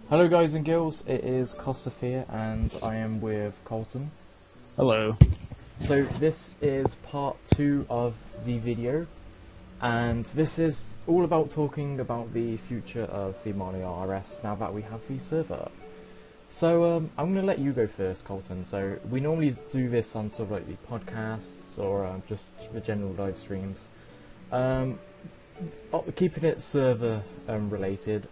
Hello guys and girls, it is Costafia and I am with Colton. Hello. So this is part 2 of the video, and this is all about talking about the future of the Molior RS now that we have the server up. So I'm going to let you go first, Colton. So we normally do this on sort of like the podcasts or just the general live streams. Keeping it server related,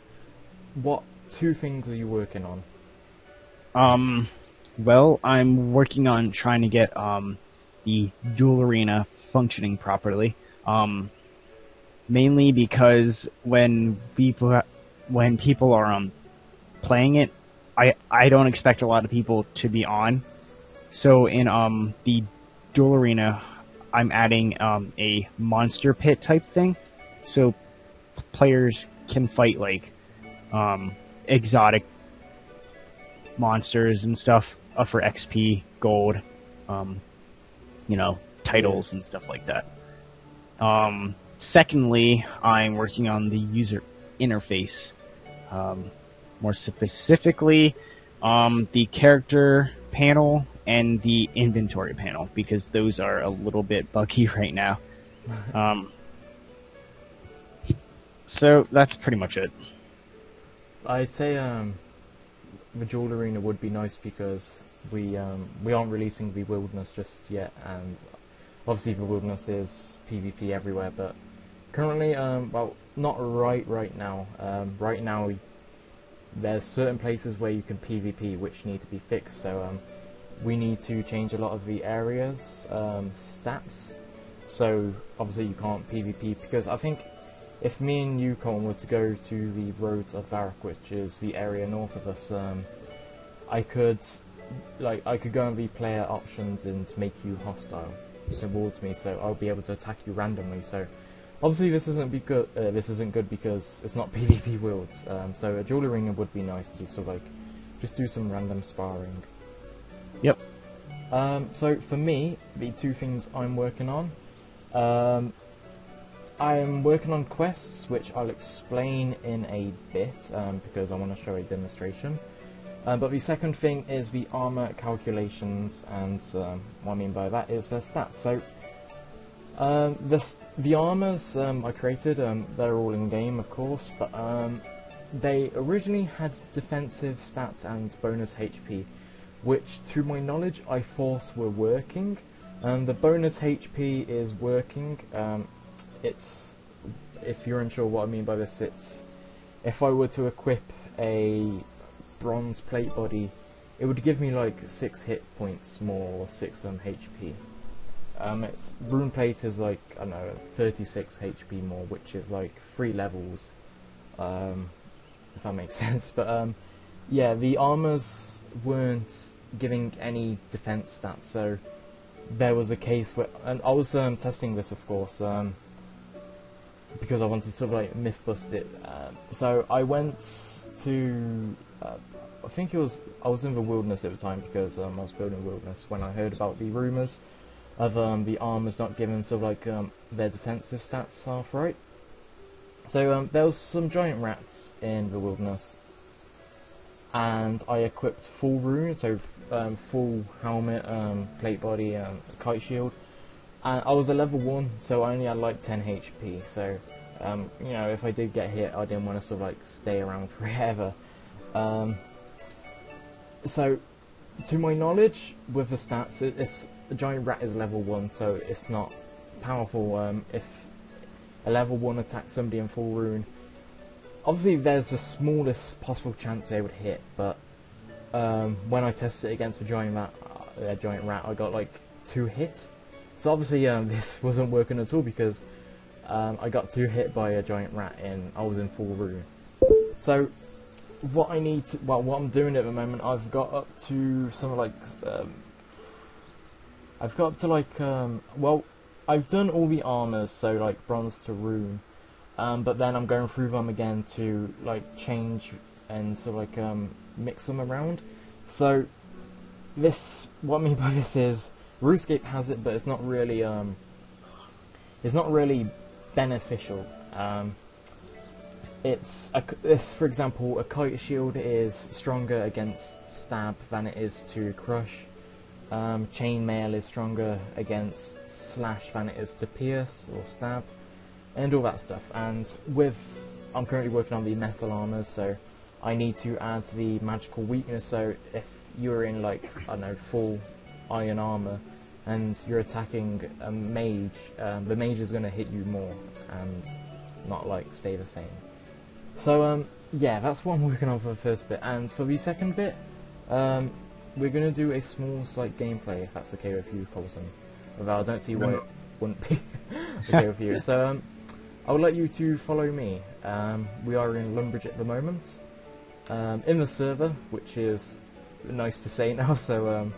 what 2 things are you working on? Well, I'm working on trying to get the duel arena functioning properly. Mainly because when people are playing it, I don't expect a lot of people to be on. So in the duel arena, I'm adding a monster pit type thing, so players can fight like exotic monsters and stuff for XP, gold, titles and stuff like that. Secondly, I'm working on the user interface. More specifically, the character panel and the inventory panel, because those are a little bit buggy right now. So that's pretty much it. I say the duel arena would be nice because we aren't releasing the wilderness just yet, and obviously the wilderness is PvP everywhere, but currently well, not right now. Right now there's certain places where you can PvP which need to be fixed, so we need to change a lot of the areas stats, so obviously you can't PvP, because I think if me and you, Colton, were to go to the Road of Varrock, which is the area north of us, I could go in the player options and make you hostile towards me, so I'll be able to attack you randomly. So obviously this isn't good. This isn't good because it's not PvP worlds. So a duel arena would be nice to sort of like just do some random sparring. Yep. So for me, the 2 things I'm working on. I am working on quests, which I'll explain in a bit, because I want to show a demonstration. But the second thing is the armor calculations, and what I mean by that is their stats. So the armors I created, they're all in game, of course, but they originally had defensive stats and bonus HP, which, to my knowledge, I thought were working. The bonus HP is working. It's, if you're unsure what I mean by this, it's if I were to equip a bronze plate body, it would give me like 6 hit points more, or 6 HP. It's rune plate is like, I don't know, 36 HP more, which is like 3 levels, if that makes sense. But yeah, the armors weren't giving any defense stats, so there was a case where, and I was testing this, of course, because I wanted to sort of like myth bust it. So I went to, I think I was in the wilderness at the time, because I was building wilderness when I heard about the rumours of the armors not giving sort of like their defensive stats half right. So there was some giant rats in the wilderness, and I equipped full rune, so full helmet, plate body, kite shield. And I was a level 1, so I only had like 10 HP, so if I did get hit, I didn't want to sort of like stay around forever. So to my knowledge, with the stats, the giant rat is level 1, so it's not powerful. If a level 1 attacks somebody in full rune, obviously there's the smallest possible chance they would hit, but when I tested it against the giant rat, I got like 2 hits. So obviously this wasn't working at all, because I got 2 hit by a giant rat and I was in full rune. So what what I'm doing at the moment, I've got up to something like well, I've done all the armors, so like bronze to rune, but then I'm going through them again to like change and to like mix them around. So this, what I mean by this is, Runescape has it, but it's not really beneficial. for example, a kite shield is stronger against stab than it is to crush. Chainmail is stronger against slash than it is to pierce or stab, and all that stuff. And I'm currently working on the metal armors, so I need to add the magical weakness. So if you're in, like, I don't know, full iron armor and you're attacking a mage, the mage is going to hit you more and not, like, stay the same. So yeah, that's what I'm working on for the first bit. And for the second bit, we're going to do a small, slight gameplay, if that's okay with you, Colton. Although I don't see why it wouldn't be okay with you. So I would like you to follow me. We are in Lumbridge at the moment, in the server, which is nice to say now, so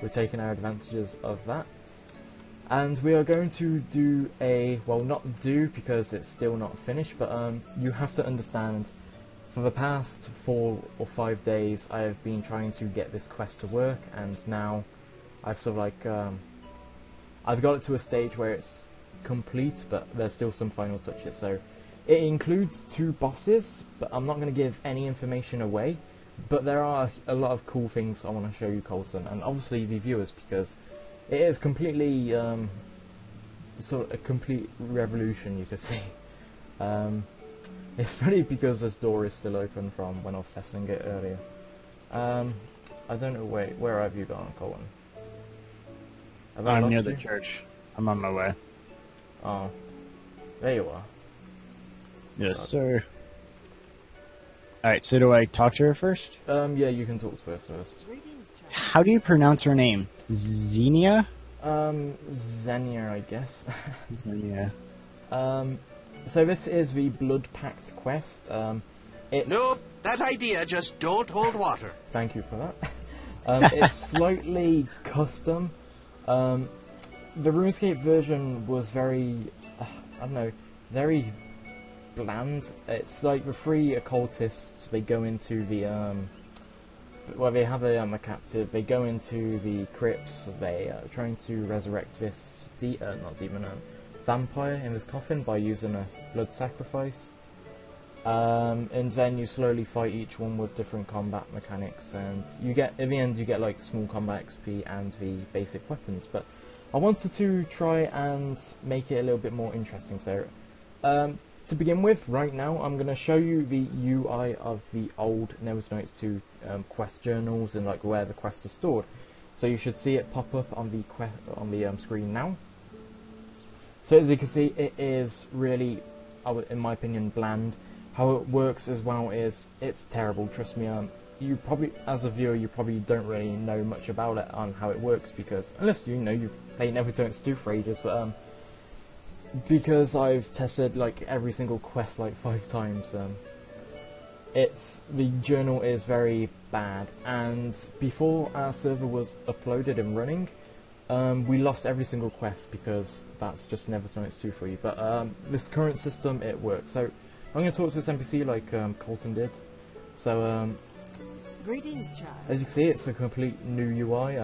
we're taking our advantages of that. And we are going to do not do, because it's still not finished, but you have to understand, for the past 4 or 5 days I have been trying to get this quest to work, and now I've sort of like, I've got it to a stage where it's complete, but there's still some final touches. So it includes 2 bosses, but I'm not going to give any information away, but there are a lot of cool things I want to show you, Colton, and obviously the viewers, because it is completely, sort of a complete revolution, you could say. It's funny because this door is still open from when I was testing it earlier. I don't know, where have you gone, Colton? I'm near the church. I'm on my way. Oh, there you are. Yes, sir. Alright, so do I talk to her first? Yeah, you can talk to her first. How do you pronounce her name? Xenia? Xenia, I guess. Xenia. So this is the Blood Pact quest. Nope, that idea just don't hold water. Thank you for that. It's slightly custom. The RuneScape version was very, I don't know, very bland. It's like the 3 occultists, they go into the, they have a captive, they go into the crypts, they are trying to resurrect this, vampire in his coffin by using a blood sacrifice. And then you slowly fight each one with different combat mechanics, and you get, in the end you get like small combat XP and the basic weapons. But I wanted to try and make it a little bit more interesting. So to begin with, right now I'm going to show you the UI of the old Nevernights 2 quest journals and like where the quests are stored. So you should see it pop up on the screen now. So as you can see, it is really, in my opinion, bland. How it works as well is, it's terrible, trust me. You probably, as a viewer, you probably don't really know much about it on how it works, because, unless you know, you've played Nevernights 2 for ages, but because I've tested like every single quest like 5 times, the journal is very bad, and before our server was uploaded and running, we lost every single quest, because that's just Nevernights 2 for you. But this current system, it works. So I'm going to talk to this NPC like Colton did. So Greetings, child. as you can see, it's a complete new UI.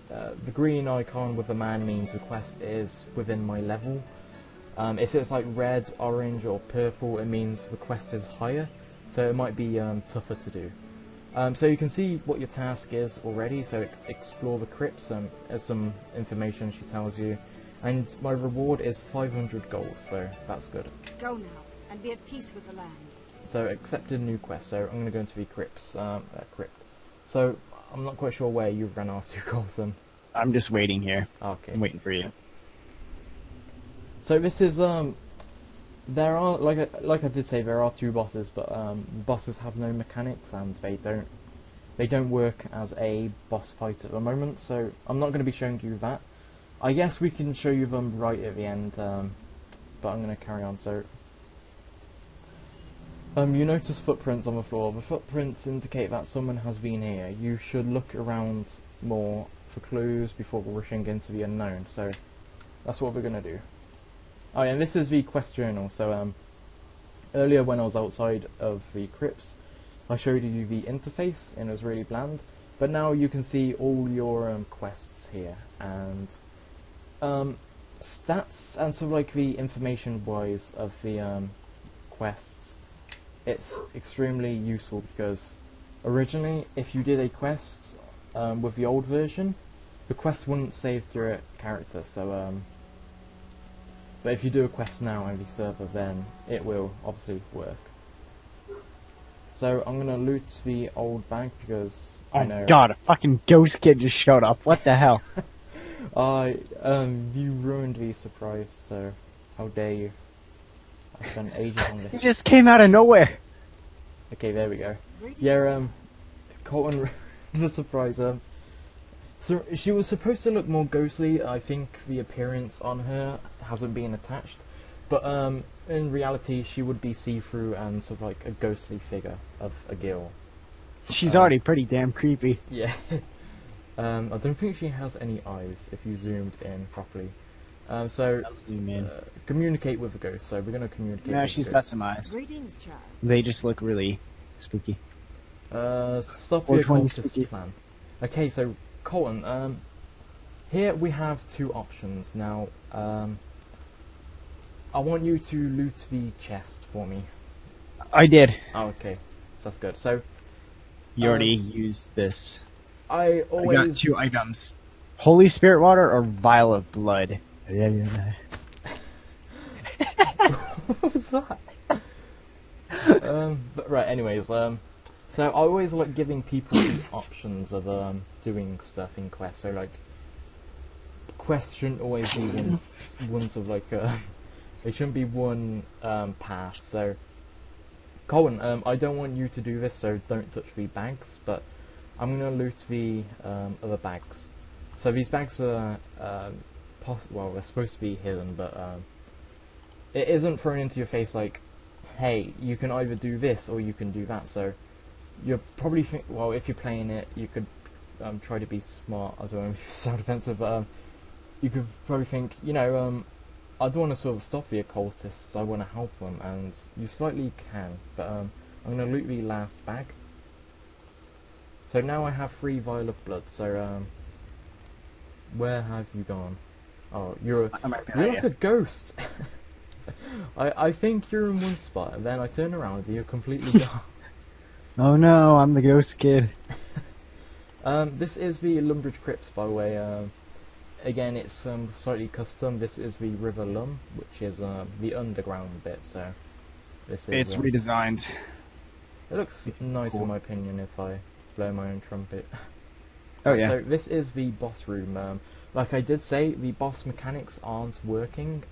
The green icon with the man means the quest is within my level. If it's like red, orange or purple, it means the quest is higher, so it might be tougher to do. So you can see what your task is already. So explore the crypts, there's some information she tells you, and my reward is 500 gold, so that's good. Go now, and be at peace with the land. So accepted new quest, so I'm going to go into the crypts, crypt. So I'm not quite sure where you've run off to, Colton. I'm just waiting here. Okay. I'm waiting for you. So this is, there are, like I did say, there are 2 bosses, but bosses have no mechanics, and they don't work as a boss fight at the moment, so I'm not going to be showing you that. I guess we can show you them right at the end, but I'm going to carry on. So you notice footprints on the floor. The footprints indicate that someone has been here. You should look around more for clues before rushing into the unknown, so that's what we're going to do. Oh yeah, and this is the quest journal. So earlier when I was outside of the crypts, I showed you the interface and it was really bland, but now you can see all your quests here, and stats and sort of like the information wise of the quests, it's extremely useful because originally, if you did a quest with the old version, the quest wouldn't save through a character. So, but if you do a quest now on the server, then it will obviously work. So I'm gonna loot the old bag because I know. God, a fucking ghost kid just showed up. What the hell? You ruined the surprise. So how dare you? I spent ages on this. He just came out of nowhere. Okay, there we go. Yeah, Colton ruined the surprise. So she was supposed to look more ghostly. I think the appearance on her hasn't been attached, but in reality, she would be see-through and sort of like a ghostly figure of a Gil. She's already pretty damn creepy. Yeah. I don't think she has any eyes if you zoomed in properly. So communicate with a ghost. So we're gonna communicate. No, with she's a got ghost. some eyes. Greetings, child. They just look really spooky. Stop Or the 20 occultist spooky. plan. Okay, so Colton, here we have two options. Now, I want you to loot the chest for me. I did. Oh, okay, so that's good. So You already used this. I I always got 2 items. Holy Spirit Water or Vial of Blood? What was that? But right, anyways, so I always like giving people the options of doing stuff in quests. So like, quests shouldn't always be one sort of like it shouldn't be one path. So, Colton, I don't want you to do this, so don't touch the bags. But I'm gonna loot the other bags. So these bags are well, they're supposed to be hidden, but it isn't thrown into your face like, hey, you can either do this or you can do that. So you're probably well, if you're playing it, you could try to be smart. I don't know if you sound offensive, but you could probably think, you know, I don't want to sort of stop the occultists. I want to help them, and you slightly can. But I'm gonna loot the last bag. So now I have 3 vial of blood. So where have you gone? Oh, you're like a ghost. I think you're in one spot, and then I turn around and you're completely gone. Oh no, I'm the ghost kid. This is the Lumbridge Crypts, by the way. Again, it's slightly custom. This is the River Lum, which is the underground bit. So this is. It's redesigned. It looks nice in my opinion if I blow my own trumpet. Oh yeah. So this is the boss room. Like I did say, the boss mechanics aren't working.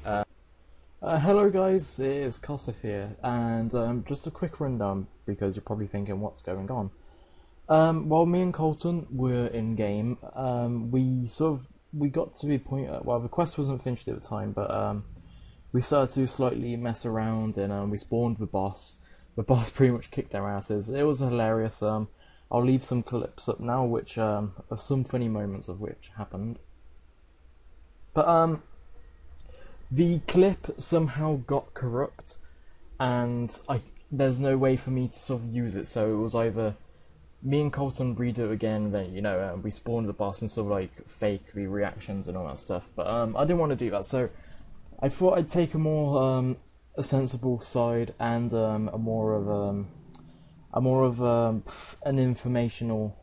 Hello guys, it is Kosif here, and just a quick rundown because you're probably thinking what's going on. While me and Colton were in game, we got to the point. Well, the quest wasn't finished at the time, but we started to slightly mess around, and we spawned the boss. The boss pretty much kicked our asses. It was hilarious. I'll leave some clips up now, which of some funny moments of which happened. But the clip somehow got corrupt, and there's no way for me to sort of use it. So it was either me and Colton redo it again, then we spawned the boss and sort of like fake the reactions and all that stuff. But I didn't want to do that, so I thought I'd take a more a sensible side and a more of an informational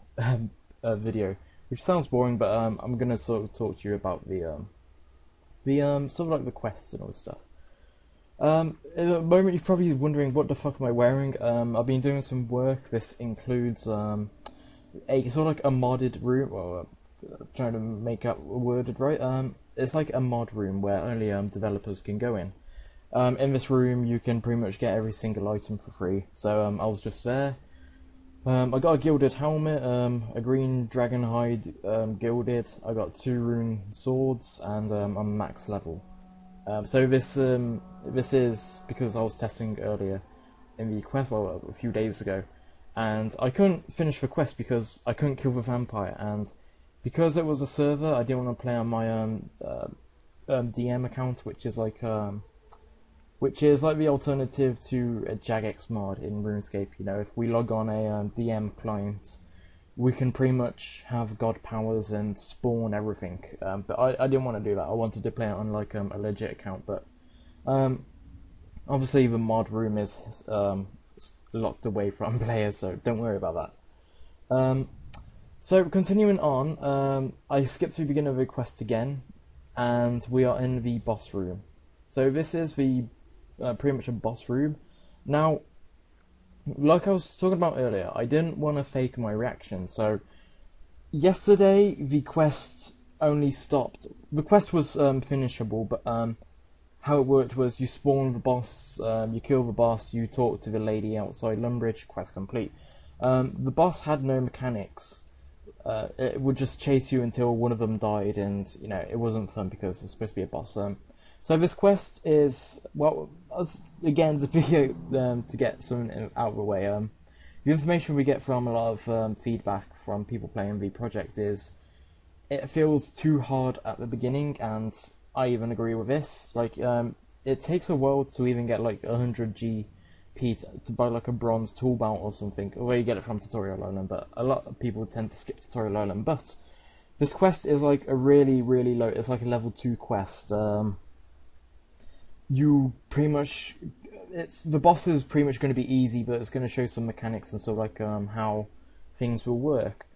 video, which sounds boring, but I'm gonna sort of talk to you about the sort of like the quests and all this stuff. At the moment you're probably wondering what the fuck am I wearing. I've been doing some work. This includes a sort of like a modded room, or trying to make up worded right. It's like a mod room where only developers can go in. In this room you can pretty much get every single item for free. So I was just there. I got a gilded helmet, a green dragon hide gilded. I got 2 rune swords, and I'm max level. So this is because I was testing earlier in the quest, well, a few days ago, and I couldn't finish the quest because I couldn't kill the vampire, and because it was a server, I didn't want to play on my DM account, which is like the alternative to a Jagex mod in RuneScape. You know, if we log on a DM client, we can pretty much have god powers and spawn everything. But I didn't want to do that. I wanted to play it on like a legit account. But Obviously, the mod room is locked away from players, so don't worry about that. So continuing on, I skipped to the beginning of the quest again, and we are in the boss room. So this is the pretty much a boss room. Now, like I was talking about earlier, I didn't want to fake my reaction. So yesterday the quest only stopped. The quest was finishable, but how it worked was you spawn the boss, you kill the boss, you talk to the lady outside Lumbridge, quest complete. The boss had no mechanics. It would just chase you until one of them died, and you know it wasn't fun because it's supposed to be a boss. So this quest is, well, again, the video to get something out of the way. The information we get from a lot of feedback from people playing the project is it feels too hard at the beginning, and I even agree with this. Like, it takes a while to even get like 100 GP to buy like a bronze tool belt or something, or you get it from Tutorial Island, but a lot of people tend to skip Tutorial Island. But this quest is like a really low, it's like a level 2 quest. You pretty much, the boss is pretty much going to be easy, but it's going to show some mechanics and sort of like how things will work.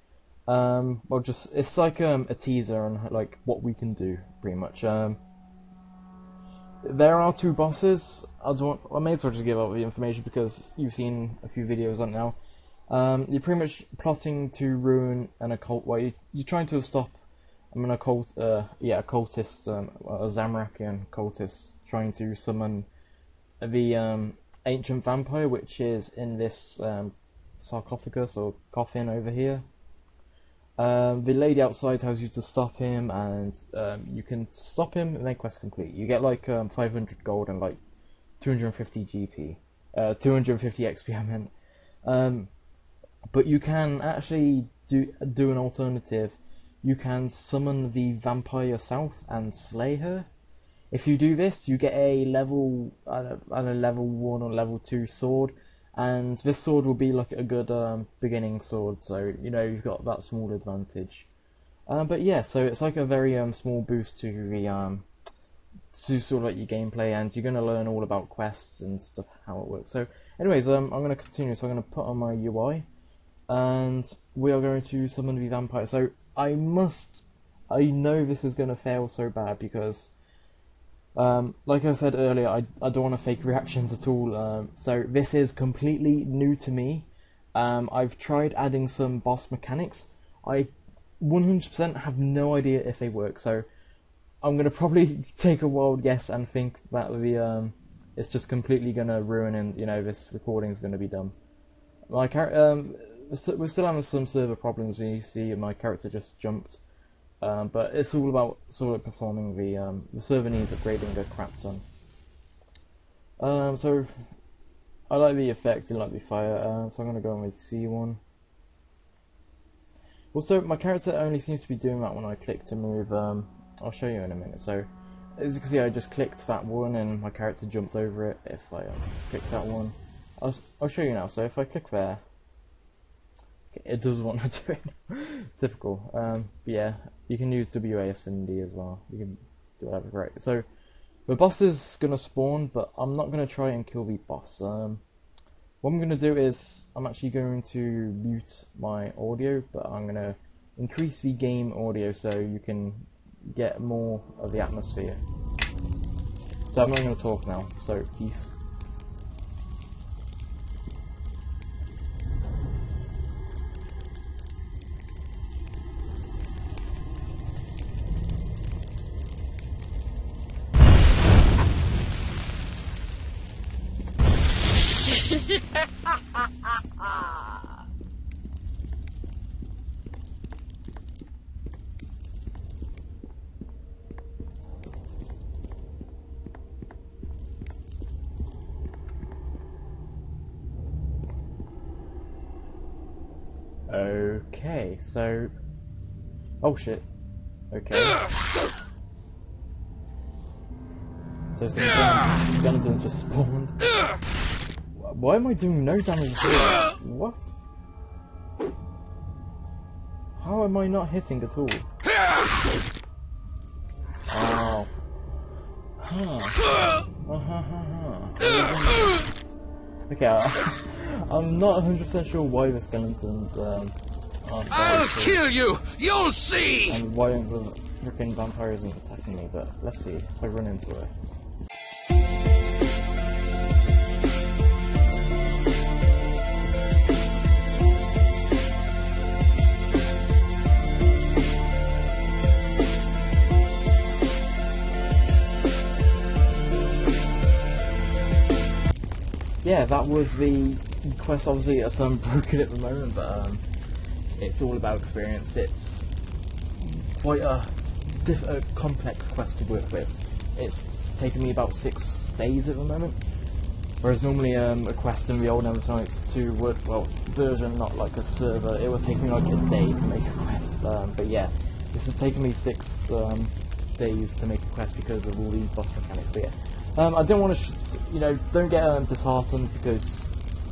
Well, just it's like a teaser on like what we can do, pretty much. There are 2 bosses. I may as well just give out the information because you've seen a few videos on it now. You're pretty much plotting to ruin an occult. Well, you're trying to stop an occultist, a Zamrakian cultist, trying to summon the ancient vampire, which is in this sarcophagus or coffin over here. The lady outside tells you to stop him, and you can stop him and then quest complete. You get like 500 gold and like 250 GP, 250 XP I meant. But you can actually do an alternative. You can summon the vampire yourself and slay her. If you do this, you get a level 1 or level 2 sword, and this sword will be like a good beginning sword, so you know you've got that small advantage. But yeah, so it's like a very small boost to the to sort of like your gameplay, and you're gonna learn all about quests and stuff, how it works. So, anyways, I'm gonna continue. So I'm gonna put on my UI, and we are going to summon the vampire. So I know this is gonna fail so bad because. Like I said earlier, I don't want to fake reactions at all, so this is completely new to me. I've tried adding some boss mechanics. I 100% have no idea if they work, so I'm going to probably take a wild guess and think that it's just completely going to ruin, and you know, this recording is going to be dumb. We're still having some server problems, and you see my character just jumped. But it's all about sort of performing the server needs upgrading a crap ton. So I like the effect, I like the fire, so I'm going to go with C1. Also, my character only seems to be doing that when I click to move. I'll show you in a minute. So as you can see, I just clicked that one and my character jumped over it. If I click that one, I'll show you now. So if I click there, it does want to do it. Typical. But yeah, you can use WASD as well. You can do whatever, right? So the boss is gonna spawn, but I'm not gonna try and kill the boss. What I'm gonna do is I'm actually going to mute my audio, but I'm gonna increase the game audio so you can get more of the atmosphere. So I'm not gonna talk now. So peace. Okay, so... Oh shit. Okay. So some guns just spawned. Why am I doing no damage here? What? How am I not hitting at all? Oh. Okay, I'm not 100% sure why the skeletons aren't I'll kill you! You'll see! and why the freaking vampire isn't attacking me, but let's see if I run into her. Yeah, that was the quest. Obviously, it's broken at the moment, but it's all about experience. It's quite a complex quest to work with. It's taken me about 6 days at the moment, whereas normally a quest in the old Nevernights 2 would, well, version, not like a server, it would take me like a day to make a quest. But yeah, this has taken me 6 days to make a quest because of all the boss mechanics. But yeah. I don't want to, don't get disheartened because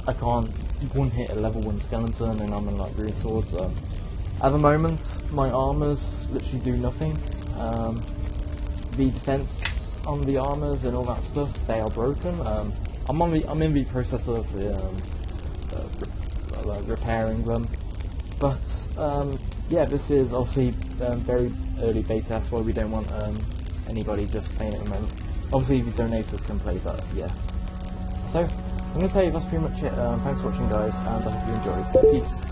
I can't one-hit a level 1 skeleton and I'm in like rune swords. At the moment, my armors literally do nothing. The defense on the armors and all that stuff, they are broken. I'm in the process of repairing them, but yeah, this is obviously very early beta. That's why we don't want anybody just playing at the moment. Obviously, the donators can play, but yeah. So, I'm going to say that's pretty much it. Thanks for watching, guys, and I hope you enjoyed. Peace.